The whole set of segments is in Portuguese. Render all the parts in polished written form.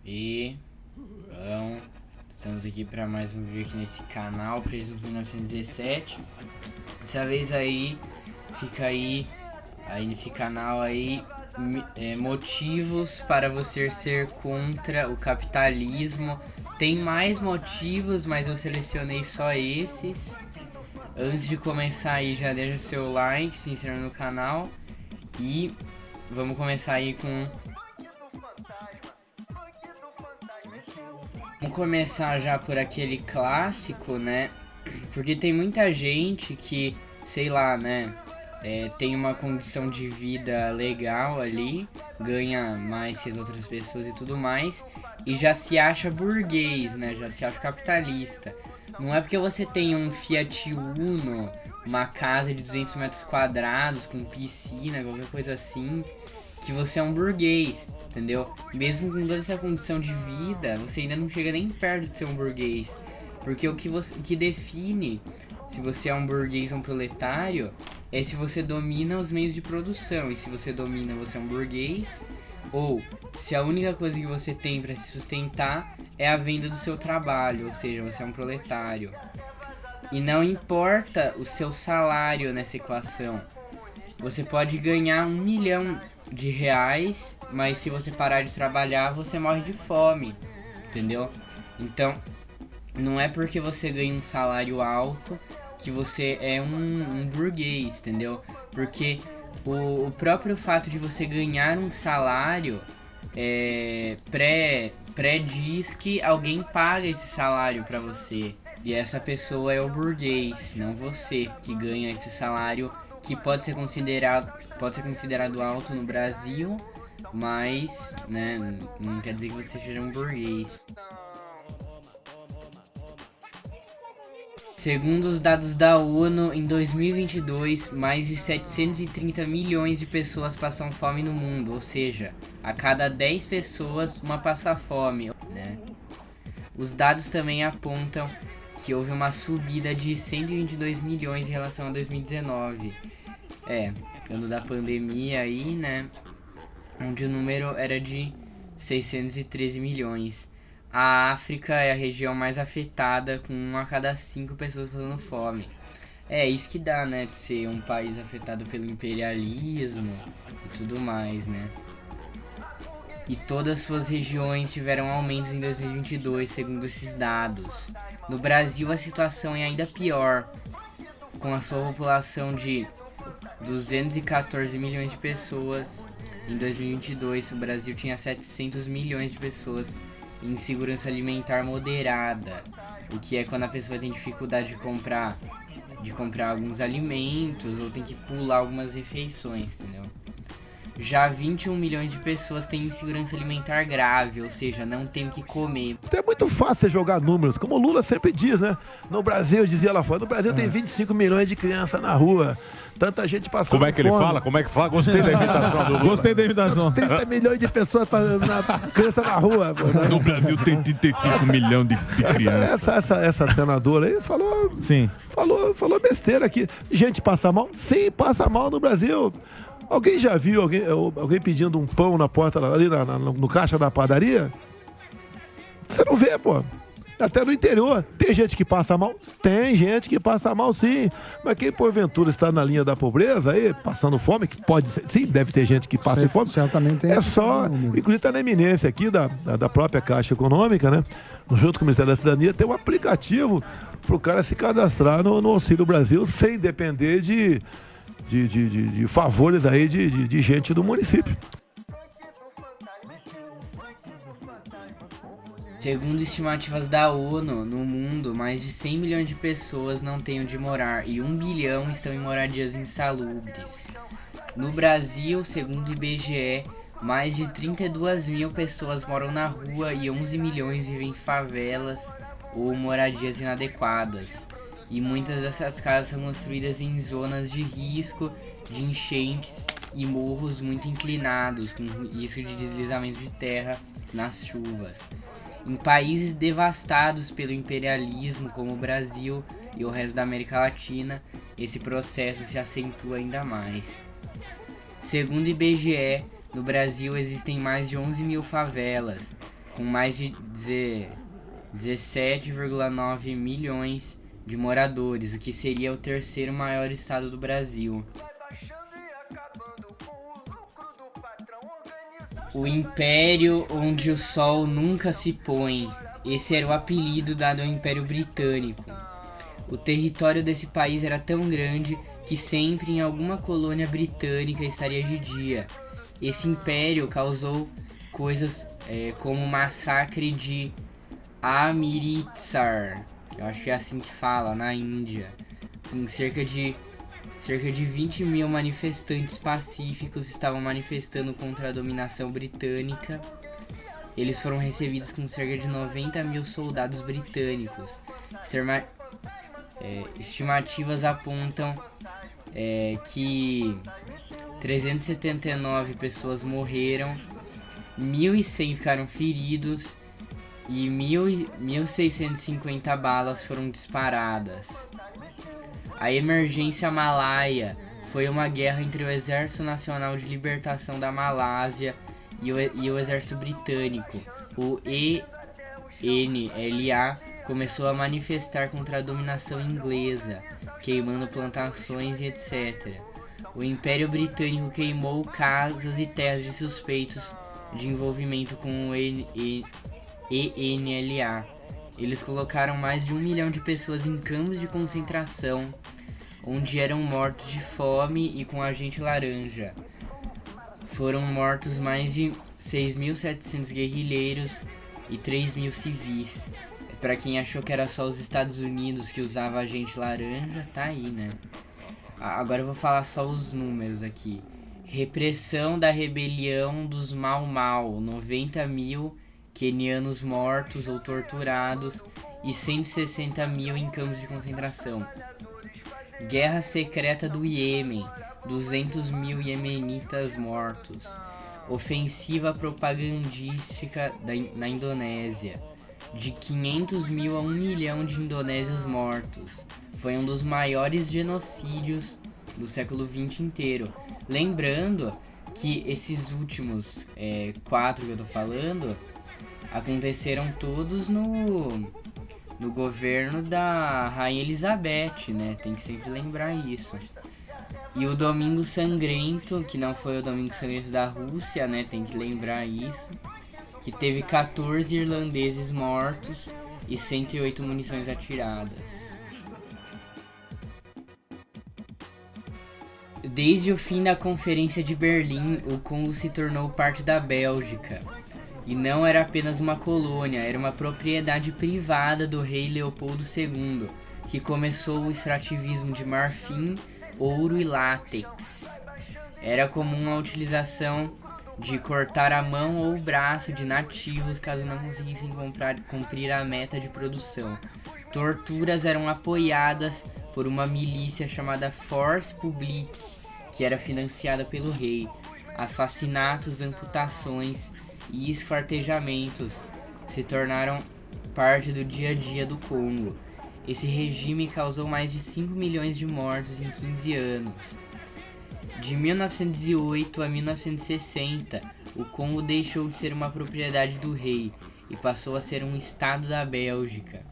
E bom, estamos aqui para mais um vídeo aqui nesse canal, Presunto 1917. Dessa vez aí, fica aí nesse canal aí, motivos para você ser contra o capitalismo. Tem mais motivos, mas eu selecionei só esses. Antes de começar aí, já deixa seu like, se inscreva no canal e vamos começar aí com... Vamos começar já por aquele clássico, né? Porque tem muita gente que, sei lá, né? Tem uma condição de vida legal ali, ganha mais que as outras pessoas e tudo mais, e já se acha burguês, né? Já se acha capitalista. Não é porque você tem um Fiat Uno, uma casa de 200 metros quadrados, com piscina, qualquer coisa assim, que você é um burguês, entendeu? Mesmo com toda essa condição de vida, você ainda não chega nem perto de ser um burguês. Porque o que define se você é um burguês ou um proletário é se você domina os meios de produção. E se você domina, você é um burguês. Ou se a única coisa que você tem para se sustentar é a venda do seu trabalho, ou seja, você é um proletário. E não importa o seu salário nessa equação. Você pode ganhar 1 milhão de reais, mas se você parar de trabalhar, você morre de fome, entendeu? Então, não é porque você ganha um salário alto que você é um burguês, entendeu? Porque o próprio fato de você ganhar um salário pré-diz que alguém paga esse salário pra você. E essa pessoa é o burguês, não você, que ganha esse salário que pode ser considerado alto no Brasil, mas, né, não quer dizer que você seja um burguês. Segundo os dados da ONU, em 2022, mais de 730 milhões de pessoas passam fome no mundo, ou seja, a cada 10 pessoas, uma passa fome, né? Os dados também apontam que houve uma subida de 122 milhões em relação a 2019. Ano da pandemia aí, né? Onde o número era de 613 milhões. A África é a região mais afetada, com 1 a cada 5 pessoas passando fome. É isso que dá, né, de ser um país afetado pelo imperialismo e tudo mais, né? E todas suas regiões tiveram aumentos em 2022, segundo esses dados. No Brasil, a situação é ainda pior, com a sua população de 214 milhões de pessoas. Em 2022, o Brasil tinha 700 milhões de pessoas em insegurança alimentar moderada, o que é quando a pessoa tem dificuldade de comprar alguns alimentos ou tem que pular algumas refeições, entendeu? Já 21 milhões de pessoas têm insegurança alimentar grave, ou seja, não tem o que comer. É muito fácil jogar números, como o Lula sempre diz, né? No Brasil, dizia lá fora, no Brasil tem 25 milhões de crianças na rua. Tanta gente passando Como é que ele fome. fala? Como é que fala? Gostei da imitação do Lula. Gostei da imitação. 30 milhões de pessoas criança na rua. Pô, né? No Brasil tem 35 milhões de crianças. Essa senadora aí falou, Sim. falou besteira aqui. Gente passa mal? Sim, passa mal no Brasil. Alguém já viu alguém pedindo um pão na porta ali no caixa da padaria? Você não vê, pô. Até no interior. Tem gente que passa mal? Tem gente que passa mal, sim. Mas quem porventura está na linha da pobreza aí, passando fome, que pode ser, sim, deve ter gente que passa fome. Certamente tem. É só, inclusive está na eminência aqui da própria Caixa Econômica, né? Junto com o Ministério da Cidadania, tem um aplicativo para o cara se cadastrar no Auxílio Brasil sem depender de favores aí de gente do município. Segundo estimativas da ONU, no mundo, mais de 100 milhões de pessoas não têm onde morar e 1 bilhão estão em moradias insalubres. No Brasil, segundo o IBGE, mais de 32 mil pessoas moram na rua e 11 milhões vivem em favelas ou moradias inadequadas. E muitas dessas casas são construídas em zonas de risco de enchentes e morros muito inclinados, com risco de deslizamento de terra nas chuvas. Em países devastados pelo imperialismo, como o Brasil e o resto da América Latina, esse processo se acentua ainda mais. Segundo o IBGE, no Brasil existem mais de 11 mil favelas, com mais de 17,9 milhões de moradores, o que seria o terceiro maior estado do Brasil. O Império onde o sol nunca se põe. Esse era o apelido dado ao Império Britânico. O território desse país era tão grande que sempre em alguma colônia britânica estaria de dia. Esse império causou coisas como o massacre de Amritsar, eu acho que é assim que fala, na Índia, com cerca de 20 mil manifestantes pacíficos estavam manifestando contra a dominação britânica. Eles foram recebidos com cerca de 90 mil soldados britânicos. Estimativas apontam que 379 pessoas morreram, 1.100 ficaram feridos e 1.650 balas foram disparadas. A Emergência Malaia foi uma guerra entre o Exército Nacional de Libertação da Malásia e o Exército Britânico. O ENLA começou a manifestar contra a dominação inglesa, queimando plantações e etc. O Império Britânico queimou casas e terras de suspeitos de envolvimento com o ENLA. Eles colocaram mais de 1 milhão de pessoas em campos de concentração, onde eram mortos de fome e com agente laranja. Foram mortos mais de 6.700 guerrilheiros e 3.000 civis. Pra quem achou que era só os Estados Unidos que usava agente laranja, tá aí, né? Agora eu vou falar só os números aqui. Repressão da rebelião dos Mau Mau, 90 mil quenianos mortos ou torturados e 160 mil em campos de concentração. Guerra secreta do Iêmen, 200 mil iemenitas mortos. Ofensiva propagandística na Indonésia, de 500 mil a 1 milhão de indonésios mortos. Foi um dos maiores genocídios do século XX inteiro. Lembrando que esses últimos 4 que eu tô falando aconteceram todos no governo da Rainha Elizabeth, né? Tem que sempre lembrar isso. E o Domingo Sangrento, que não foi o Domingo Sangrento da Rússia, né? Tem que lembrar isso. Que teve 14 irlandeses mortos e 108 munições atiradas. Desde o fim da Conferência de Berlim, o Congo se tornou parte da Bélgica. E não era apenas uma colônia, era uma propriedade privada do rei Leopoldo II, que começou o extrativismo de marfim, ouro e látex. Era comum a utilização de cortar a mão ou o braço de nativos caso não conseguissem cumprir a meta de produção. Torturas eram apoiadas por uma milícia chamada Force Publique, que era financiada pelo rei. Assassinatos, amputações e esquartejamentos se tornaram parte do dia a dia do Congo. Esse regime causou mais de 5 milhões de mortos em 15 anos. De 1908 a 1960, o Congo deixou de ser uma propriedade do rei e passou a ser um estado da Bélgica.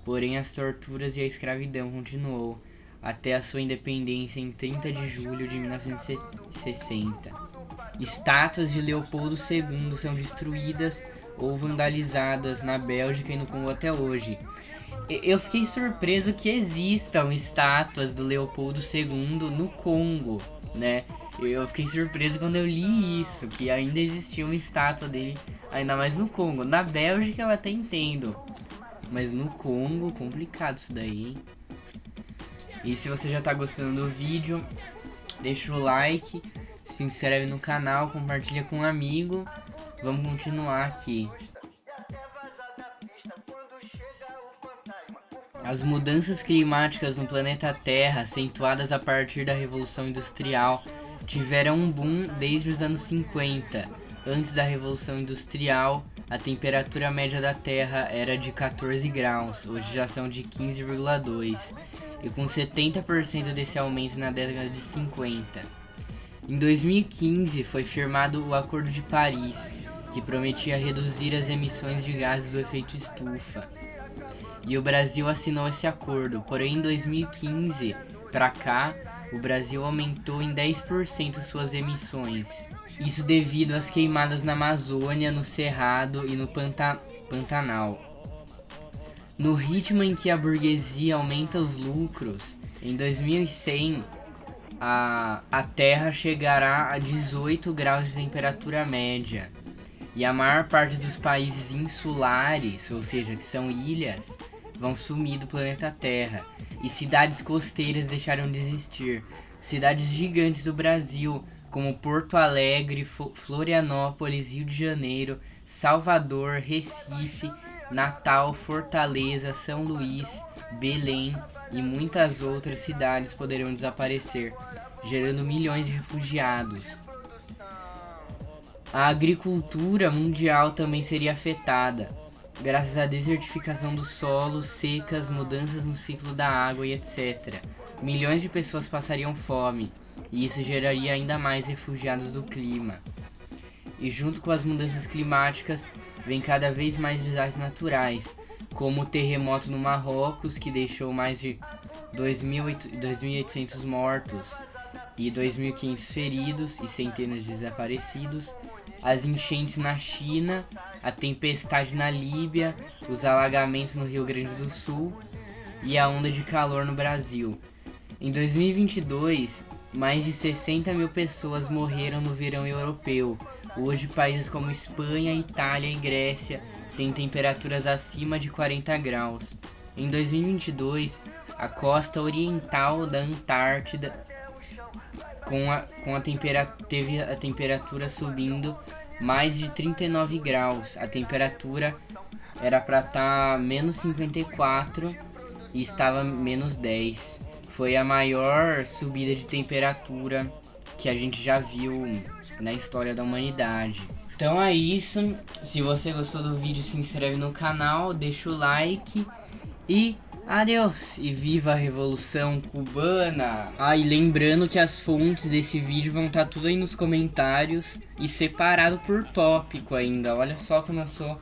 Porém, as torturas e a escravidão continuou até a sua independência em 30 de julho de 1960. Estátuas de Leopoldo II são destruídas ou vandalizadas na Bélgica e no Congo até hoje. Eu fiquei surpreso que existam estátuas do Leopoldo II no Congo, né? Eu fiquei surpreso quando eu li isso, que ainda existia uma estátua dele, ainda mais no Congo. Na Bélgica eu até entendo, mas no Congo, complicado isso daí, hein? E se você já tá gostando do vídeo, deixa o like, se inscreve no canal, compartilha com um amigo. Vamos continuar aqui. As mudanças climáticas no planeta Terra, acentuadas a partir da Revolução Industrial, tiveram um boom desde os anos 50. Antes da Revolução Industrial, a temperatura média da Terra era de 14 graus, hoje já são de 15,2, e com 70% desse aumento na década de 50. Em 2015 foi firmado o Acordo de Paris, que prometia reduzir as emissões de gases do efeito estufa. E o Brasil assinou esse acordo, porém em 2015 para cá, o Brasil aumentou em 10% suas emissões. Isso devido às queimadas na Amazônia, no Cerrado e no Pantanal. No ritmo em que a burguesia aumenta os lucros, em 2100 a Terra chegará a 18 graus de temperatura média. E a maior parte dos países insulares, ou seja, que são ilhas, vão sumir do planeta Terra. E cidades costeiras deixaram de existir. Cidades gigantes do Brasil, como Porto Alegre, Florianópolis, Rio de Janeiro, Salvador, Recife, Natal, Fortaleza, São Luís, Belém e muitas outras cidades poderão desaparecer, gerando milhões de refugiados. A agricultura mundial também seria afetada, graças à desertificação do solo, secas, mudanças no ciclo da água e etc. Milhões de pessoas passariam fome, e isso geraria ainda mais refugiados do clima. E junto com as mudanças climáticas, vem cada vez mais desastres naturais, como o terremoto no Marrocos, que deixou mais de 2.800 mortos e 2.500 feridos e centenas de desaparecidos, as enchentes na China, a tempestade na Líbia, os alagamentos no Rio Grande do Sul e a onda de calor no Brasil. Em 2022, mais de 60 mil pessoas morreram no verão europeu. Hoje, países como Espanha, Itália e Grécia têm temperaturas acima de 40 graus. Em 2022, a costa oriental da Antártida teve a temperatura subindo mais de 39 graus. A temperatura era para estar menos 54 e estava menos 10. Foi a maior subida de temperatura que a gente já viu na história da humanidade. Então é isso. Se você gostou do vídeo, se inscreve no canal, deixa o like e adeus! E viva a Revolução Cubana! Ah, e lembrando que as fontes desse vídeo vão estar tudo aí nos comentários e separado por tópico ainda. Olha só como eu sou